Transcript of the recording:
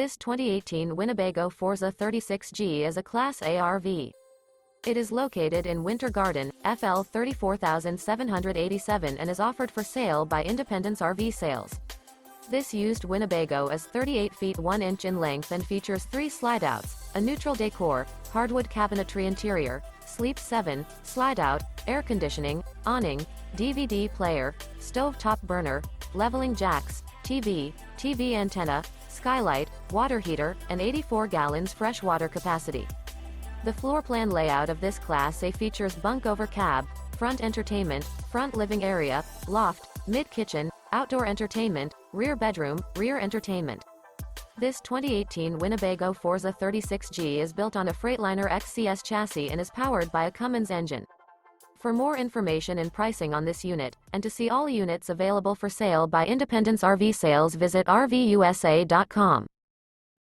This 2018 Winnebago Forza 36G is a Class A RV. It is located in Winter Garden, FL 34787 and is offered for sale by Independence RV Sales. This used Winnebago is 38 feet 1 inch in length and features 3 slideouts, a neutral decor, hardwood cabinetry interior, Sleep 7, slideout, air conditioning, awning, DVD player, stove-top burner, leveling jacks, TV antenna, Skylight, water heater, and 84 gallons fresh water capacity. The floor plan layout of this Class A features bunk over cab, front entertainment, front living area, loft, mid-kitchen, outdoor entertainment, rear bedroom, rear entertainment. This 2018 Winnebago Forza 36G is built on a Freightliner XCS chassis and is powered by a Cummins engine. For more information and pricing on this unit, and to see all units available for sale by Independence RV Sales, visit RVUSA.com.